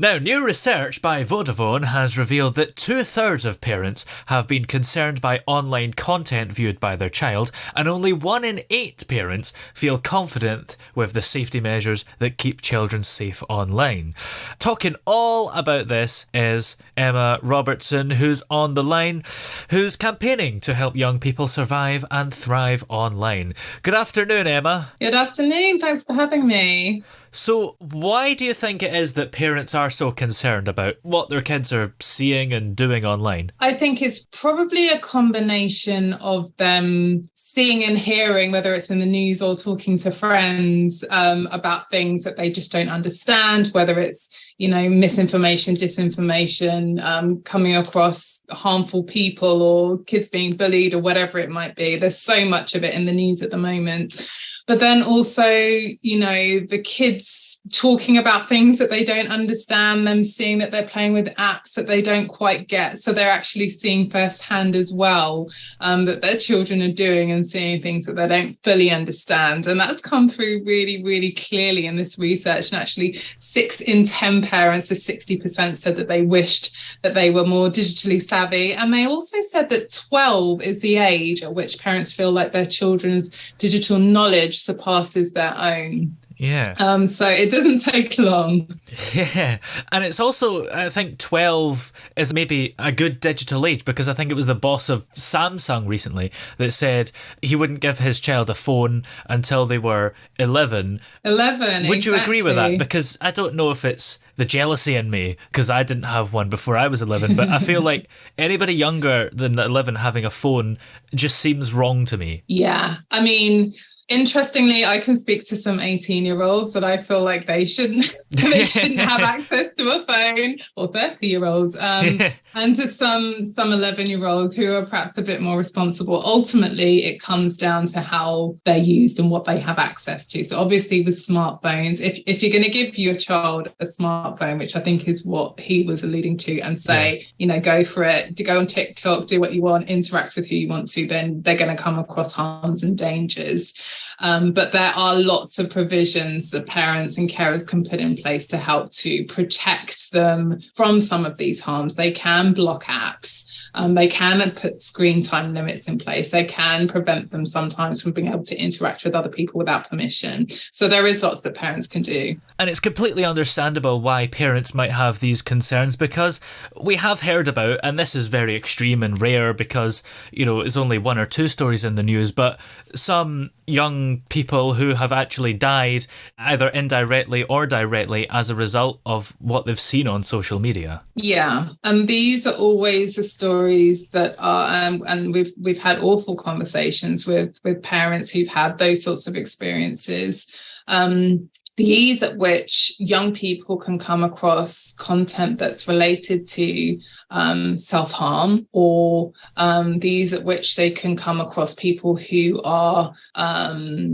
Now, new research by Vodafone has revealed that 2/3 of parents have been concerned by online content viewed by their child, and only 1 in 8 parents feel confident with the safety measures that keep children safe online. Talking all about this is Emma Robertson, who's on the line, who's campaigning to help young people survive and thrive online. Good afternoon, Emma. Good afternoon. Thanks for having me. So, why do you think it is that parents are so concerned about what their kids are seeing and doing online? I think it's probably a combination of them seeing and hearing, whether it's in the news or talking to friends, about things that they just don't understand, whether it's misinformation, disinformation, coming across harmful people or kids being bullied or whatever it might be. There's so much of it in the news at the moment. But then also, the kids talking about things that they don't understand, them seeing that they're playing with apps that they don't quite get. So they're actually seeing firsthand as well that their children are doing and seeing things that they don't fully understand. And that's come through really, really clearly in this research. And actually 6 in 10 parents, so 60%, said that they wished that they were more digitally savvy. And they also said that 12 is the age at which parents feel like their children's digital knowledge surpasses their own. Yeah. So it doesn't take long. Yeah. And it's also, I think 12 is maybe a good digital age, because I think it was the boss of Samsung recently that said he wouldn't give his child a phone until they were 11. 11, Would you agree with that? exactly. Because I don't know if it's the jealousy in me, because I didn't have one before I was 11, but I feel like anybody younger than 11 having a phone just seems wrong to me. Yeah. I mean, interestingly, I can speak to some 18-year-olds that I feel like they shouldn't have access to a phone, or 30-year-olds, and to some 11-year-olds who are perhaps a bit more responsible. Ultimately, it comes down to how they're used and what they have access to. So obviously with smartphones, if you're going to give your child a smartphone, which I think is what he was alluding to, and say, go for it, to go on TikTok, do what you want, interact with who you want to, then they're going to come across harms and dangers. But there are lots of provisions that parents and carers can put in place to help to protect them from some of these harms. They can block apps. They can put screen time limits in place. They can prevent them sometimes from being able to interact with other people without permission. So there is lots that parents can do. And it's completely understandable why parents might have these concerns, because we have heard about, and this is very extreme and rare because, it's only 1 or 2 stories in the news, but some young people who have actually died either indirectly or directly as a result of what they've seen on social media. Yeah, and these are always the stories that are, and we've had awful conversations with parents who've had those sorts of experiences. The ease at which young people can come across content that's related to self-harm, or the ease at which they can come across people who are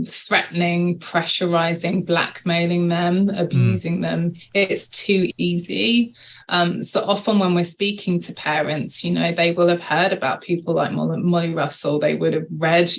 threatening, pressurizing, blackmailing them, abusing them. It's too easy. So often when we're speaking to parents, they will have heard about people like Molly Russell. They would have read,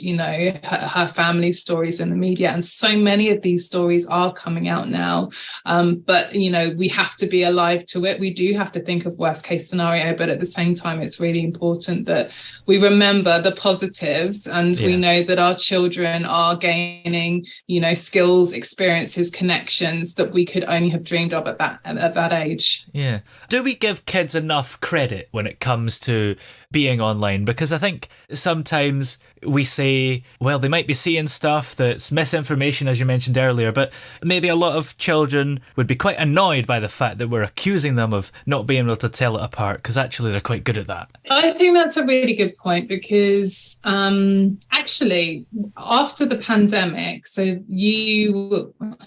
her family stories in the media. And so many of these stories are coming out now. But, we have to be alive to it. We do have to think of worst case scenario. But at the same time, it's really important that we remember the positives, and we know that our children are gaining, skills, experiences, connections that we could only have dreamed of at that age. Yeah. Do we give kids enough credit when it comes to being online? Because I think sometimes we say, well, they might be seeing stuff that's misinformation, as you mentioned earlier, but maybe a lot of children would be quite annoyed by the fact that we're accusing them of not being able to tell it apart, because actually they're quite good at that. I think that's a really good point, because actually after the pandemic,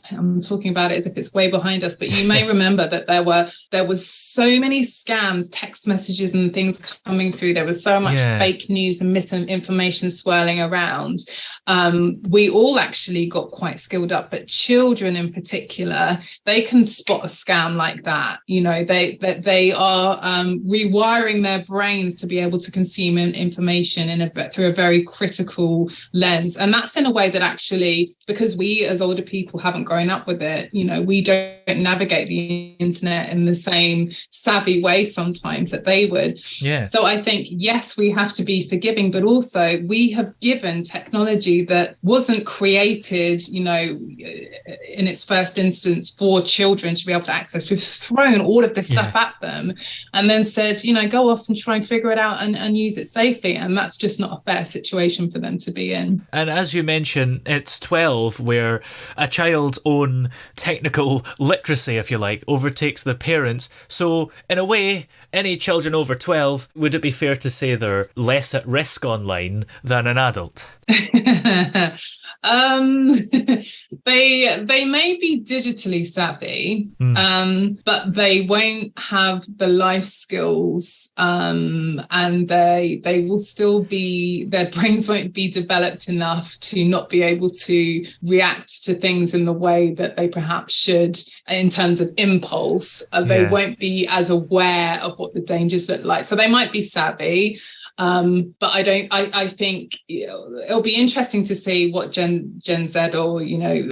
I'm talking about it as if it's way behind us, but you may remember that there was so many scams, text messages and things coming through. There was so much fake news and misinformation swirling around. We all actually got quite skilled up, but children in particular, they can spot a scam like that. They are rewiring their brains to be able to consume information through a very critical lens. And that's in a way that actually, because we as older people haven't grown up with it, we don't navigate the internet in the same savvy way sometimes that they would. Yeah. So I think, yes, we have to be forgiving, but also we have given technology that wasn't created, in its first instance for children to be able to access. We've thrown all of this stuff at them and then said, go off and try and figure it out and use it safely. And that's just not a fair situation for them to be in. And as you mentioned, it's 12 where a child's own technical literacy, if you like, overtakes their parents. So in a way, any children over 12, would it be fair to say they're less at risk online than an adult? They may be digitally savvy, but they won't have the life skills, and they will still be, their brains won't be developed enough to not be able to react to things in the way that they perhaps should in terms of impulse. They won't be as aware of what the dangers look like. So they might be savvy, but I think it'll be interesting to see what Gen Z or,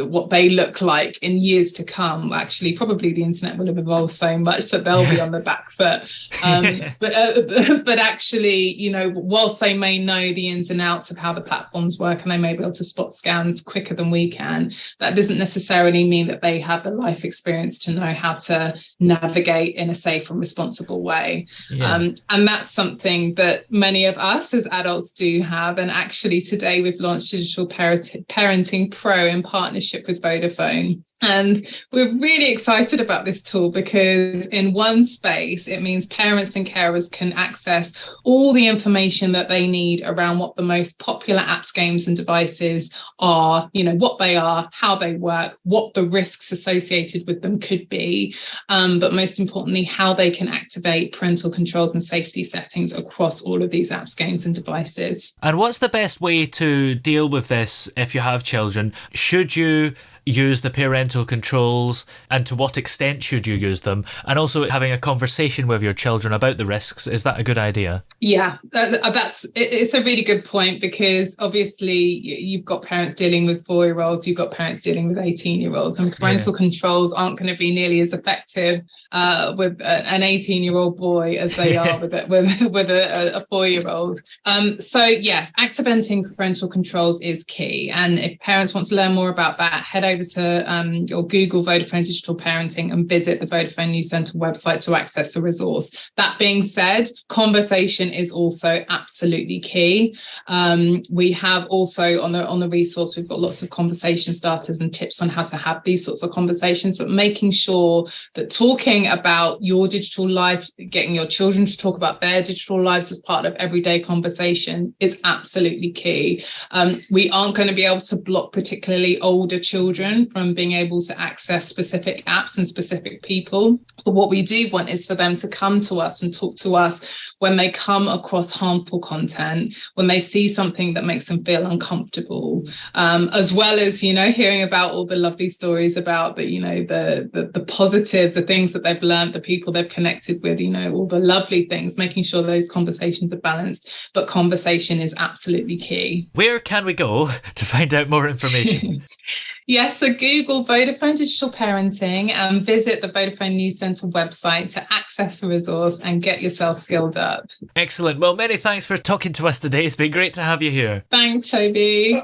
what they look like in years to come. Actually, probably the internet will have evolved so much that they'll be on the back foot. But actually, whilst they may know the ins and outs of how the platforms work and they may be able to spot scams quicker than we can, that doesn't necessarily mean that they have the life experience to know how to navigate in a safe and responsible way. And that's something that many of us as adults do have. And actually today we've launched Digital Parenting Pro in partnership with Vodafone. And we're really excited about this tool because in one space, it means parents and carers can access all the information that they need around what the most popular apps, games and devices are, what they are, how they work, what the risks associated with them could be, but most importantly, how they can activate parental controls and safety settings across all of these apps, games and devices. And what's the best way to deal with this if you have children? Should you use the parental controls, and to what extent should you use them? And also having a conversation with your children about the risks, is that a good idea? Yeah, it's a really good point, because obviously you've got parents dealing with 4-year-olds, you've got parents dealing with 18-year-olds, and parental controls aren't going to be nearly as effective with an 18-year-old boy as they are with a 4-year-old. So yes, activating parental controls is key. And if parents want to learn more about that, head over to or Google Vodafone Digital Parenting and visit the Vodafone News Centre website to access the resource. That being said, conversation is also absolutely key. We have also on the resource, we've got lots of conversation starters and tips on how to have these sorts of conversations, but making sure that talking about your digital life, getting your children to talk about their digital lives as part of everyday conversation is absolutely key. We aren't going to be able to block particularly older children from being able to access specific apps and specific people. But what we do want is for them to come to us and talk to us when they come across harmful content, when they see something that makes them feel uncomfortable, as well as, hearing about all the lovely stories about the positives, the things that they've learned, the people they've connected with, all the lovely things, making sure those conversations are balanced. But conversation is absolutely key. Where can we go to find out more information? Yes, so Google Vodafone Digital Parenting and visit the Vodafone News Centre website to access the resource and get yourself skilled up. Excellent. Well, many thanks for talking to us today. It's been great to have you here. Thanks, Toby.